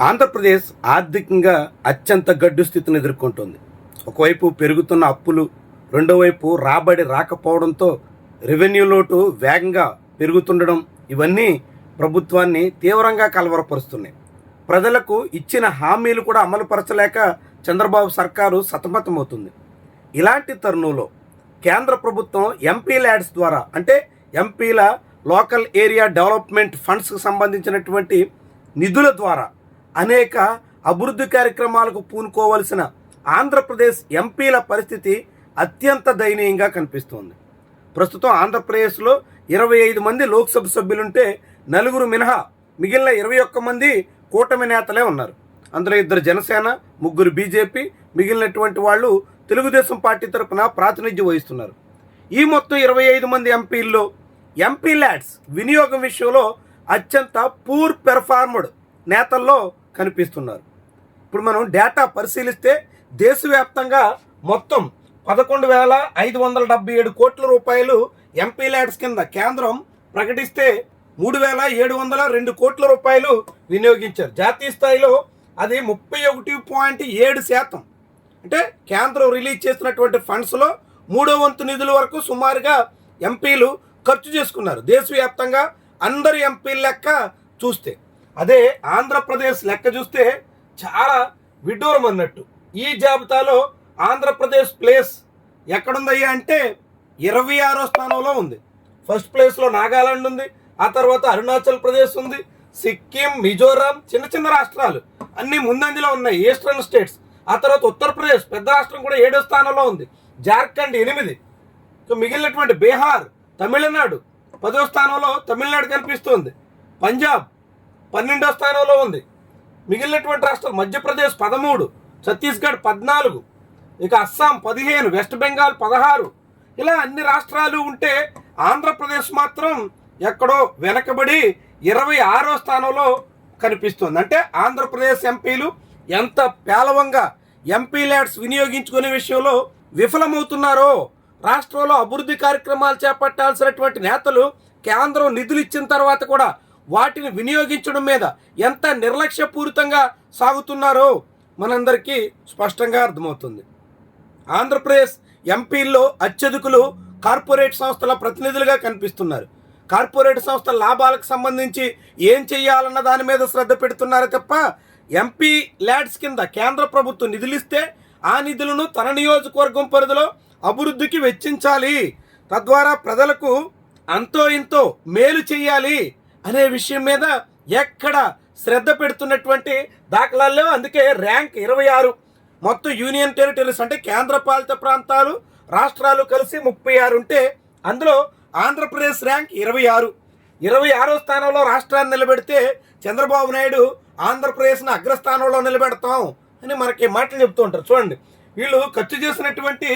ఆంధ్రప్రదేశ్ ఆర్థికంగా అత్యంత గడ్డు స్థితిని ఎదుర్కొంటుంది. ఒకవైపు పెరుగుతున్న అప్పులు, రెండో వైపు రాబడి రాకపోవడంతో రెవెన్యూ లోటు వేగంగా పెరుగుతుండడం, ఇవన్నీ ప్రభుత్వాన్ని తీవ్రంగా కలవరపరుస్తున్నాయి. ప్రజలకు ఇచ్చిన హామీలు కూడా అమలుపరచలేక చంద్రబాబు సర్కారు సతమతమవుతుంది. ఇలాంటి తరుణంలో కేంద్ర ప్రభుత్వం ఎంపీ ల్యాడ్స్ ద్వారా, అంటే ఎంపీల లోకల్ ఏరియా డెవలప్మెంట్ ఫండ్స్కి సంబంధించినటువంటి నిధుల ద్వారా అనేక అభివృద్ధి కార్యక్రమాలకు పూనుకోవలసిన ఆంధ్రప్రదేశ్ ఎంపీల పరిస్థితి అత్యంత దయనీయంగా కనిపిస్తోంది. ప్రస్తుతం ఆంధ్రప్రదేశ్లో 25 మంది లోక్సభ సభ్యులుంటే 4 మినహా మిగిలిన 21 మంది కూటమి నేతలే ఉన్నారు. అందులో 2 జనసేన, 3 బీజేపీ, మిగిలినటువంటి వాళ్ళు తెలుగుదేశం పార్టీ తరఫున ప్రాతినిధ్యం వహిస్తున్నారు. ఈ మొత్తం 25 మంది ఎంపీల్లో ఎంపీ ల్యాడ్స్ వినియోగం విషయంలో అత్యంత పూర్ పెర్ఫార్మ్డ్ నేతల్లో కనిపిస్తున్నారు. ఇప్పుడు మనం డేటా పరిశీలిస్తే దేశవ్యాప్తంగా మొత్తం 11,577 కోట్ల రూపాయలు ఎంపీ ల్యాడ్స్ కింద కేంద్రం ప్రకటిస్తే 3,702 కోట్ల రూపాయలు వినియోగించారు. జాతీయ స్థాయిలో అది 31.7%. అంటే కేంద్రం రిలీజ్ చేసినటువంటి ఫండ్స్లో 3వ వంతు నిధుల వరకు సుమారుగా ఎంపీలు ఖర్చు చేసుకున్నారు. దేశవ్యాప్తంగా అందరి ఎంపీల లెక్క చూస్తే, అదే ఆంధ్రప్రదేశ్ లెక్క చూస్తే చాలా విడ్డూరం అన్నట్టు. ఈ జాబితాలో ఆంధ్రప్రదేశ్ ప్లేస్ ఎక్కడుందయ్యా అంటే 26వ స్థానంలో ఉంది. ఫస్ట్ ప్లేస్లో నాగాలాండ్ ఉంది, ఆ తర్వాత అరుణాచల్ ప్రదేశ్ ఉంది, సిక్కిం, మిజోరాం, చిన్న చిన్న రాష్ట్రాలు అన్నీ ముందంజలో ఉన్నాయి, ఈస్టర్న్ స్టేట్స్. ఆ తర్వాత ఉత్తరప్రదేశ్ పెద్ద రాష్ట్రం కూడా 7వ స్థానంలో ఉంది, జార్ఖండ్ 8. సో మిగిలినటువంటి బీహార్, తమిళనాడు 10వ స్థానంలో తమిళనాడు కనిపిస్తుంది, పంజాబ్ 12వ స్థానంలో ఉంది. మిగిలినటువంటి రాష్ట్రాలు మధ్యప్రదేశ్ 13, ఛత్తీస్గఢ్ 14, ఇక అస్సాం 15, వెస్ట్ బెంగాల్ 16. ఇలా అన్ని రాష్ట్రాలు ఉంటే ఆంధ్రప్రదేశ్ మాత్రం ఎక్కడో వెనకబడి 26వ స్థానంలో కనిపిస్తుంది. అంటే ఆంధ్రప్రదేశ్ ఎంపీలు ఎంత పేలవంగా ఎంపీ ల్యాడ్స్ వినియోగించుకునే విషయంలో విఫలమవుతున్నారో, రాష్ట్రంలో అభివృద్ధి కార్యక్రమాలు చేపట్టాల్సినటువంటి నేతలు కేంద్రం నిధులు ఇచ్చిన తర్వాత కూడా వాటిని వినియోగించడం మీద ఎంత నిర్లక్ష్యపూరితంగా సాగుతున్నారో మనందరికీ స్పష్టంగా అర్థమవుతుంది. ఆంధ్రప్రదేశ్ ఎంపీల్లో అత్యధికులు కార్పొరేట్ సంస్థల ప్రతినిధులుగా కనిపిస్తున్నారు. కార్పొరేట్ సంస్థల లాభాలకు సంబంధించి ఏం చేయాలన్న దాని మీద శ్రద్ధ పెడుతున్నారే తప్ప ఎంపీ ల్యాడ్స్ కింద కేంద్ర ప్రభుత్వం నిధులిస్తే ఆ నిధులను తన నియోజకవర్గం పరిధిలో అభివృద్ధికి వెచ్చించాలి, తద్వారా ప్రజలకు అంతో ఇంతో మేలు చేయాలి అనే విషయం మీద ఎక్కడ శ్రద్ధ పెడుతున్నటువంటి దాఖలాల్లో. అందుకే ర్యాంక్ 26. మొత్తం యూనియన్ టెరిటరీస్ అంటే కేంద్రపాలిత ప్రాంతాలు, రాష్ట్రాలు కలిసి 36 ఉంటే అందులో ఆంధ్రప్రదేశ్ ర్యాంక్ 26. 26వ స్థానంలో రాష్ట్రాన్ని నిలబెడితే చంద్రబాబు నాయుడు ఆంధ్రప్రదేశ్ని అగ్రస్థానంలో నిలబెడతాం అని మనకి మాటలు చెప్తూ ఉంటారు. చూడండి, వీళ్ళు ఖర్చు చేసినటువంటి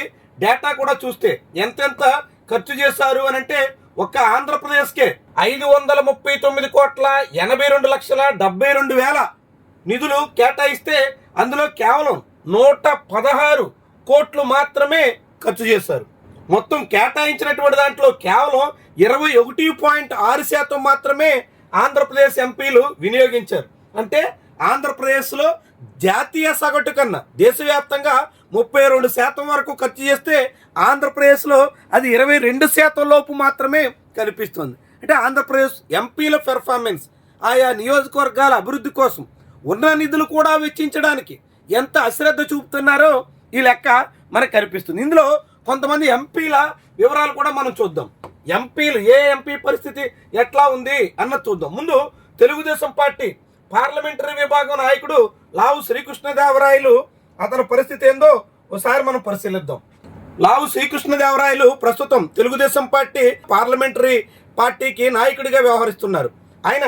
డేటా కూడా చూస్తే ఎంతెంత ఖర్చు చేశారు అని అంటే, ఒక్క ఆంధ్రప్రదేశ్కే 539,82,72,000 నిధులు కేటాయిస్తే అందులో కేవలం 116 కోట్లు మాత్రమే ఖర్చు చేశారు. మొత్తం కేటాయించినటువంటి దాంట్లో కేవలం 21.6% మాత్రమే ఆంధ్రప్రదేశ్ ఎంపీలు వినియోగించారు. అంటే ఆంధ్రప్రదేశ్లో జాతీయ సగటు కన్నా దేశవ్యాప్తంగా 32% వరకు ఖర్చు చేస్తే ఆంధ్రప్రదేశ్లో అది 22% లోపు మాత్రమే కనిపిస్తుంది. అంటే ఆంధ్రప్రదేశ్ ఎంపీల పెర్ఫార్మెన్స్ ఆయా నియోజకవర్గాల అభివృద్ధి కోసం ఉన్న నిధులు కూడా వెచ్చించడానికి ఎంత అశ్రద్ధ చూపుతున్నారో ఈ లెక్క మనకు కనిపిస్తుంది. ఇందులో కొంతమంది ఎంపీల వివరాలు కూడా మనం చూద్దాం. ఎంపీలు ఏ ఎంపీ పరిస్థితి ఎట్లా ఉంది అన్నది చూద్దాం. ముందు తెలుగుదేశం పార్టీ పార్లమెంటరీ విభాగం నాయకుడు లావు శ్రీకృష్ణదేవరాయలు, అతని పరిస్థితి ఏందో ఒకసారి మనం పరిశీలిద్దాం. లావు శ్రీకృష్ణదేవరాయలు ప్రస్తుతం తెలుగుదేశం పార్టీ పార్లమెంటరీ పార్టీకి నాయకుడిగా వ్యవహరిస్తున్నారు. ఆయన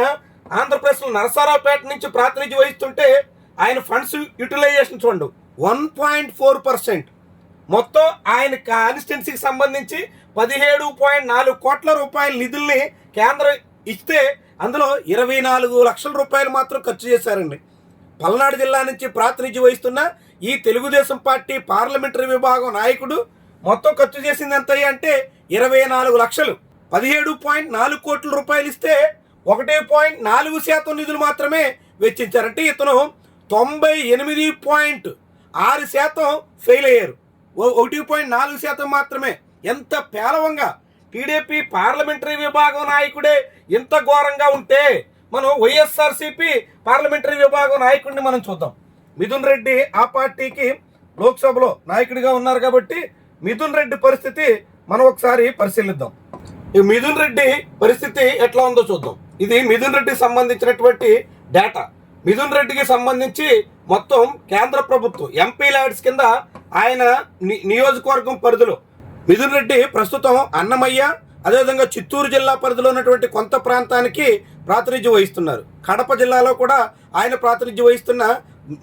ఆంధ్రప్రదేశ్లో నరసరావుపేట నుంచి ప్రాతినిధ్యం వహిస్తుంటే ఆయన ఫండ్స్ యూటిలైజేషన్ చూడండి 1.4%. మొత్తం ఆయన కాన్స్టిట్యున్సీకి సంబంధించి 17.4 కోట్ల రూపాయల నిధుల్ని కేంద్రం ఇస్తే అందులో 24 లక్షల రూపాయలు మాత్రం ఖర్చు చేశారండి. పల్నాడు జిల్లా నుంచి ప్రాతినిధ్యం వహిస్తున్న ఈ తెలుగుదేశం పార్టీ పార్లమెంటరీ విభాగం నాయకుడు మొత్తం ఖర్చు చేసింది ఎంత అంటే 24 లక్షలు. 17.4 కోట్ల రూపాయలు ఇస్తే 1.4% నిధులు మాత్రమే వెచ్చించారంటే ఇతను 98.6% ఫెయిల్ అయ్యారు. 1.4% మాత్రమే. ఎంత పేలవంగా టీడీపీ పార్లమెంటరీ విభాగం నాయకుడే ఇంత ఘోరంగా ఉంటే మనం వైఎస్ఆర్సీపీ పార్లమెంటరీ విభాగం నాయకుడిని మనం చూద్దాం. మిథున్ రెడ్డి ఆ పార్టీకి లోక్సభలో నాయకుడిగా ఉన్నారు కాబట్టి మిథున్ రెడ్డి పరిస్థితి మనం ఒకసారి పరిశీలిద్దాం. ఈ మిథున్ రెడ్డి పరిస్థితి ఎట్లా ఉందో చూద్దాం. ఇది మిథున్ రెడ్డికి సంబంధించినటువంటి డేటా. మిథున్ రెడ్డికి సంబంధించి మొత్తం కేంద్ర ప్రభుత్వం ఎంపీ ల్యాడ్స్ కింద ఆయన నియోజకవర్గం పరిధిలో మిథున్ రెడ్డి ప్రస్తుతం అన్నమయ్య, అదేవిధంగా చిత్తూరు జిల్లా పరిధిలో ఉన్నటువంటి కొంత ప్రాంతానికి ప్రాతినిధ్యం వహిస్తున్నారు. కడప జిల్లాలో కూడా ఆయన ప్రాతినిధ్యం వహిస్తున్న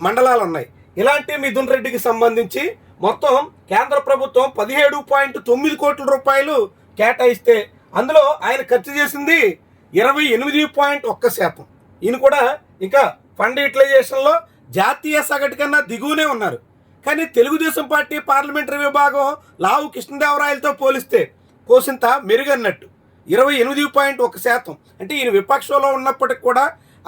మండలాలు ఉన్నాయి. ఇలాంటి మిథున్ రెడ్డికి సంబంధించి మొత్తం కేంద్ర ప్రభుత్వం 17.9 కోట్ల రూపాయలు కేటాయిస్తే అందులో ఆయన ఖర్చు చేసింది 28.1%. ఈయన కూడా ఇంకా ఫండ్ యూటిలైజేషన్లో జాతీయ సగటు కన్నా దిగువనే ఉన్నారు. కానీ తెలుగుదేశం పార్టీ పార్లమెంటరీ విభాగం లావు కృష్ణదేవరాయలతో పోలిస్తే కోసింత మెరుగన్నట్టు 28.1%. అంటే ఈయన విపక్షంలో ఉన్నప్పటికి కూడా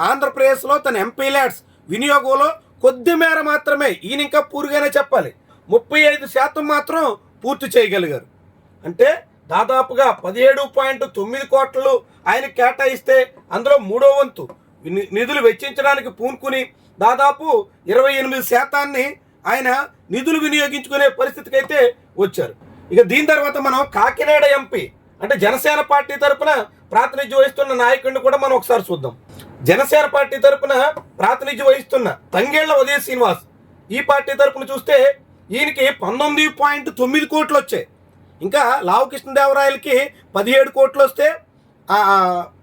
ఆంధ్రప్రదేశ్లో తన ఎంపీ ల్యాడ్స్ వినియోగంలో కొద్ది మేర మాత్రమే, ఈయన ఇంకా పూర్తిగానే చెప్పాలి, 35% మాత్రం పూర్తి చేయగలిగారు. అంటే దాదాపుగా 17.9 కోట్లు ఆయన కేటాయిస్తే అందులో 3వ వంతు నిధులు వెచ్చించడానికి పూనుకుని దాదాపు 28% ఆయన నిధులు వినియోగించుకునే పరిస్థితికి అయితే వచ్చారు. ఇక దీని తర్వాత మనం కాకినాడ ఎంపీ అంటే జనసేన పార్టీ తరఫున ప్రాతినిధ్యం వహిస్తున్న నాయకుడిని కూడా మనం ఒకసారి చూద్దాం. జనసేన పార్టీ తరఫున ప్రాతినిధ్యం వహిస్తున్న తంగేళ్ల ఉదయ శ్రీనివాస్ ఈ పార్టీ తరఫున చూస్తే ఈయనకి 19.9 కోట్లు వచ్చాయి. ఇంకా లావు కృష్ణదేవరాయలకి 17 కోట్లు వస్తే,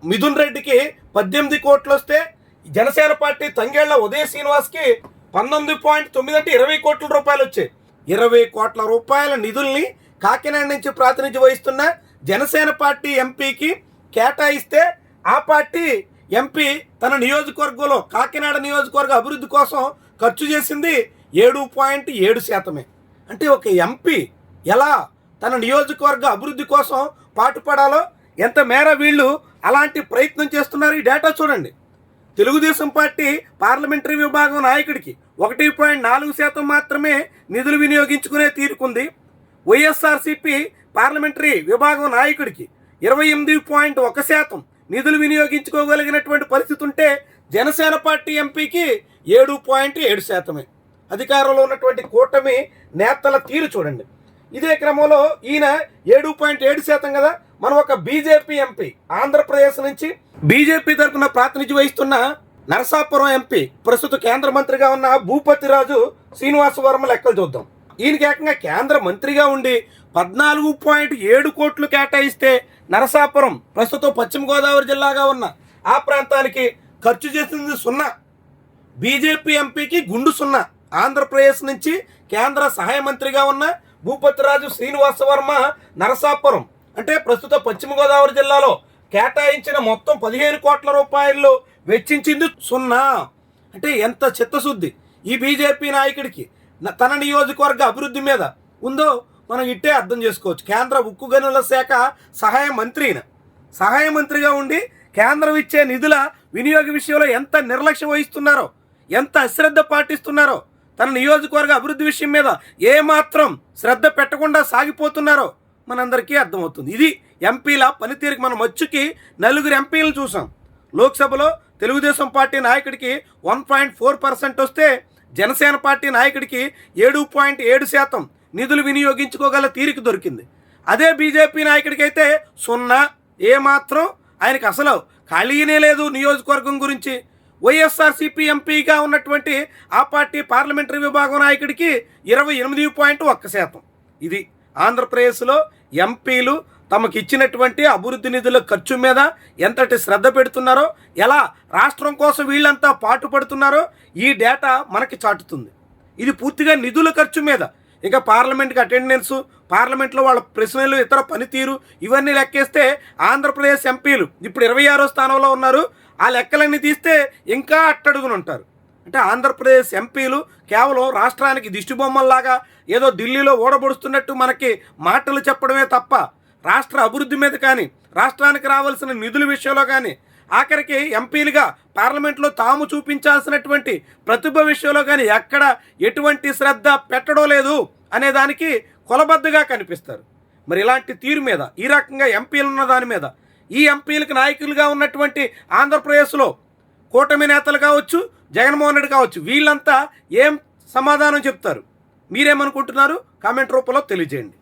మిథున్ రెడ్డికి 18 కోట్లు వస్తే, జనసేన పార్టీ తంగేళ్ల ఉదయ శ్రీనివాస్కి 19.9 అంటే 20 కోట్ల రూపాయలు వచ్చాయి. 20 కోట్ల రూపాయల నిధుల్ని కాకినాడ నుంచి ప్రాతినిధ్యం వహిస్తున్న జనసేన పార్టీ ఎంపీకి కేటాయిస్తే ఆ పార్టీ ఎంపీ తన నియోజకవర్గంలో కాకినాడ నియోజకవర్గ అభివృద్ధి కోసం ఖర్చు చేసింది 7.7%. అంటే ఒక ఎంపీ ఎలా తన నియోజకవర్గ అభివృద్ధి కోసం పాటుపడాలో ఎంత మేర వీళ్ళు అలాంటి ప్రయత్నం చేస్తున్నారు ఈ డేటా చూడండి. తెలుగుదేశం పార్టీ పార్లమెంటరీ విభాగం నాయకుడికి 1.4% మాత్రమే నిధులు వినియోగించుకునే తీరుకుంది. వైఎస్ఆర్సీపీ పార్లమెంటరీ విభాగం నాయకుడికి 28.1% నిధులు వినియోగించుకోగలిగినటువంటి పరిస్థితి ఉంటే జనసేన పార్టీ ఎంపీకి 7.7%. అధికారంలో ఉన్నటువంటి కూటమి నేతల తీరు చూడండి. ఇదే క్రమంలో ఈయన 7.7% కదా. మనం ఒక బీజేపీ ఎంపీ ఆంధ్రప్రదేశ్ నుంచి బీజేపీ తరఫున ప్రాతినిధ్యం వహిస్తున్న నరసాపురం ఎంపీ ప్రస్తుత కేంద్ర మంత్రిగా ఉన్న భూపతిరాజు శ్రీనివాస వర్మ లెక్కలు చూద్దాం. ఈయనకి ఏకంగా కేంద్ర మంత్రిగా ఉండి 14.7 కోట్లు కేటాయిస్తే నరసాపురం ప్రస్తుతం పశ్చిమ గోదావరి జిల్లాగా ఉన్న ఆ ప్రాంతానికి ఖర్చు చేసింది 0. బీజేపీ ఎంపీకి గుండు 0. ఆంధ్రప్రదేశ్ నుంచి కేంద్ర సహాయ మంత్రిగా ఉన్న భూపతిరాజు శ్రీనివాస వర్మ నరసాపురం అంటే ప్రస్తుత పశ్చిమ గోదావరి జిల్లాలో కేటాయించిన మొత్తం 15 కోట్ల రూపాయలు వెచ్చించింది 0. అంటే ఎంత చిత్తశుద్ధి ఈ బీజేపీ నాయకుడికి తన నియోజకవర్గ అభివృద్ధి మీద ఉందో మనం ఇట్టే అర్థం చేసుకోవచ్చు. కేంద్ర ఉక్కు గనుల శాఖ సహాయ మంత్రిగా ఉండి కేంద్రం ఇచ్చే నిధుల వినియోగ విషయంలో ఎంత నిర్లక్ష్యం వహిస్తున్నారో, ఎంత అశ్రద్ధ పాటిస్తున్నారో, తన నియోజకవర్గ అభివృద్ధి విషయం మీద ఏమాత్రం శ్రద్ధ పెట్టకుండా సాగిపోతున్నారో మనందరికీ అర్థమవుతుంది. ఇది ఎంపీల పనితీరుకి మనం వచ్చుకి 4 ఎంపీలను చూసాం. లోక్సభలో తెలుగుదేశం పార్టీ నాయకుడికి 1.4% వస్తే జనసేన పార్టీ నాయకుడికి 7.7% నిధులు వినియోగించుకోగల తీరిక దొరికింది. అదే బీజేపీ నాయకుడికి అయితే 0. ఏమాత్రం ఆయనకి అసలు ఖాళీనే లేదు నియోజకవర్గం గురించి. వైఎస్ఆర్సీపీ ఎంపీగా ఉన్నటువంటి ఆ పార్టీ పార్లమెంటరీ విభాగం నాయకుడికి 28.1%. ఇది ఆంధ్రప్రదేశ్లో ఎంపీలు తమకు ఇచ్చినటువంటి అభివృద్ధి నిధుల ఖర్చు మీద ఎంతటి శ్రద్ధ పెడుతున్నారో, ఎలా రాష్ట్రం కోసం వీళ్ళంతా పాటుపడుతున్నారో ఈ డేటా మనకి చాటుతుంది. ఇది పూర్తిగా నిధుల ఖర్చు మీద. ఇక పార్లమెంట్కి అటెండెన్సు, పార్లమెంట్లో వాళ్ళ ప్రశ్నలు, ఇతర పనితీరు ఇవన్నీ లెక్కేస్తే ఆంధ్రప్రదేశ్ ఎంపీలు ఇప్పుడు 26వ స్థానంలో ఉన్నారు. ఆ లెక్కలన్నీ తీస్తే ఇంకా అట్టడుగున ఉంటారు. అంటే ఆంధ్రప్రదేశ్ ఎంపీలు కేవలం రాష్ట్రానికి దిష్టిబొమ్మల్లాగా ఏదో ఢిల్లీలో ఓడబడుస్తున్నట్టు మనకి మాటలు చెప్పడమే తప్ప రాష్ట్ర అభివృద్ధి మీద కానీ, రాష్ట్రానికి రావాల్సిన నిధుల విషయంలో కానీ ఆఖరికి ఎంపీలుగా పార్లమెంట్లో తాము చూపించాల్సినటువంటి ప్రతిభ విషయంలో కానీ ఎక్కడ ఎటువంటి శ్రద్ధ పెట్టడం లేదు అనే దానికి కొలబద్దగా కనిపిస్తారు. మరి ఇలాంటి తీరు మీద ఈ రకంగా ఎంపీలు ఉన్న దాని మీద ఈ ఎంపీలకు నాయకులుగా ఉన్నటువంటి ఆంధ్రప్రదేశ్లో కూటమి నేతలు కావచ్చు, జగన్మోహన్ రెడ్డి కావచ్చు, వీళ్ళంతా ఏం సమాధానం చెప్తారు? మీరేమనుకుంటున్నారు? కామెంట్ రూపంలో తెలియజేయండి.